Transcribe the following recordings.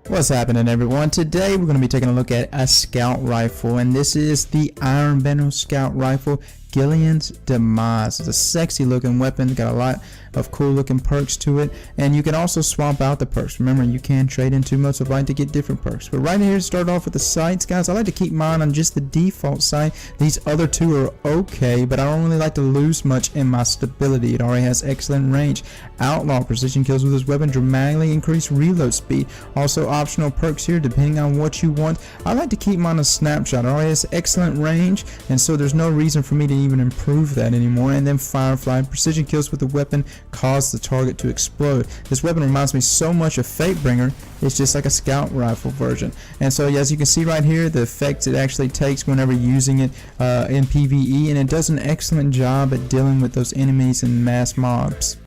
What's happening, everyone? Today we're going to be taking a look at a scout rifle, and this is the Iron Banner scout rifle, Gheleon's Demise. It's a sexy looking weapon, got a lot of cool looking perks to it, and you can also swap out the perks. Remember, you can trade in 2 modes of light to get different perks. But right here to start off with the sights, guys, I like to keep mine on just the default sight. These other 2 are okay, but I don't really like to lose much in my stability. It already has excellent range. Outlaw precision kills with this weapon dramatically increase reload speed. Also optional perks here depending on what you want. I like to keep mine a snapshot. It already has excellent range, and so there's no reason for me to even improve that anymore. And then Firefly precision kills with the weapon cause the target to explode. This weapon reminds me so much of Fatebringer. It's just like a scout rifle version. And so as you can see right here, the effects it actually takes whenever using it in PvE, and it does an excellent job at dealing with those enemies and mass mobs.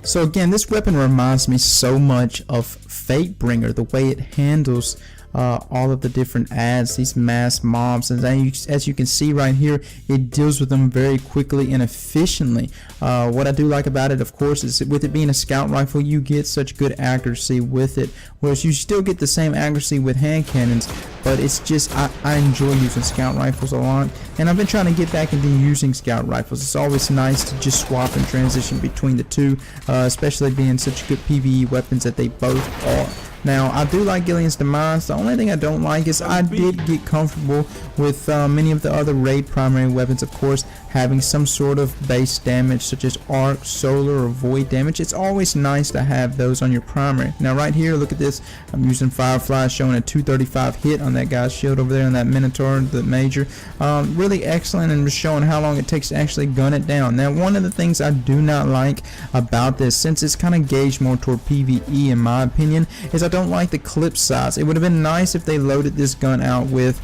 So again, this weapon reminds me so much of Fatebringer, the way it handles all of the different adds, these mass mobs, and as you can see right here, it deals with them very quickly and efficiently. What I do like about it, of course, is with it being a scout rifle, you get such good accuracy with it, whereas you still get the same accuracy with hand cannons. But it's just, I enjoy using scout rifles a lot, and I've been trying to get back into using scout rifles. It's always nice to just swap and transition between the 2, especially being such good PvE weapons that they both are. Now, I do like Gheleon's Demise. The only thing I don't like is I did get comfortable with many of the other raid primary weapons, of course, having some sort of base damage such as arc, solar, or void damage. It's always nice to have those on your primary. Now right here, look at this. I'm using Firefly, showing a 235 hit on that guy's shield over there on that Minotaur, the major. Really excellent, and just showing how long it takes to actually gun it down. Now, one of the things I do not like about this, since it's kind of gauged more toward PvE in my opinion, is I don't like the clip size. It would have been nice if they loaded this gun out with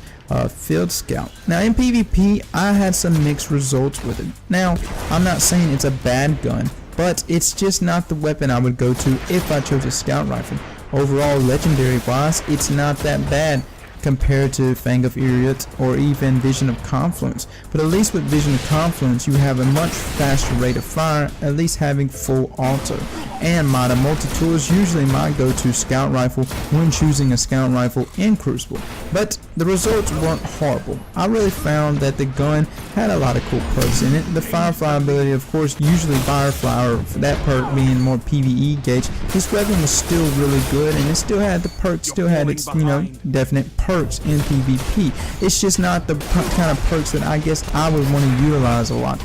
Field Scout. Now in PvP, I had some mixed results with it. Now, I'm not saying it's a bad gun, but it's just not the weapon I would go to if I chose a scout rifle. Overall, legendary wise, it's not that bad compared to Fang of Iriot or even Vision of Confluence. But at least with Vision of Confluence, you have a much faster rate of fire, at least having full auto. And Mod multi-tool is usually my go-to scout rifle when choosing a scout rifle in Crucible. But the results weren't horrible. I really found that the gun had a lot of cool perks in it. The Firefly ability, of course, usually Firefly, or for that perk being more PvE gauge, this weapon was still really good, and it still had the perks, still had its, definite perks in PvP. It's just not the kind of perks that I guess I would want to utilize a lot.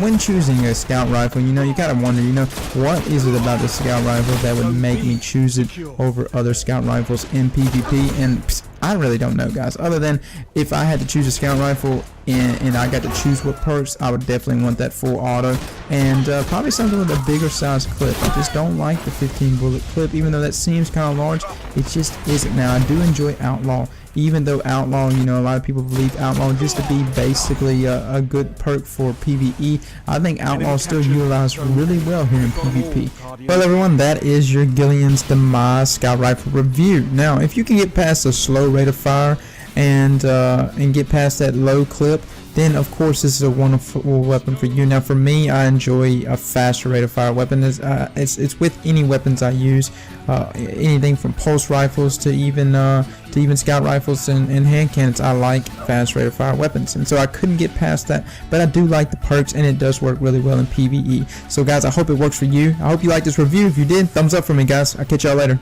When choosing a scout rifle, you gotta wonder, what is it about the scout rifle that would make me choose it over other scout rifles in PvP? And I really don't know, guys, other than if I had to choose a scout rifle and I got to choose what perks, I would definitely want that full auto, and probably something with a bigger size clip. I just don't like the 15 bullet clip, even though that seems kind of large. It just isn't. Now, I do enjoy Outlaw, even though Outlaw, a lot of people believe Outlaw just to be basically a good perk for PvE. I think Outlaw is still utilized really well here in PvP. Well, everyone, that is your Gheleon's Demise scout rifle review. Now, if you can get past a slow rate of fire and get past that low clip, then of course this is a wonderful weapon for you. Now for me, I enjoy a faster rate of fire weapon. It's with any weapons I use, anything from pulse rifles to even scout rifles and hand cannons. I like fast rate of fire weapons, and so I couldn't get past that, but I do like the perks, and it does work really well in PvE. So guys, I hope it works for you. I hope you liked this review. If you did, thumbs up for me, guys. I'll catch y'all later.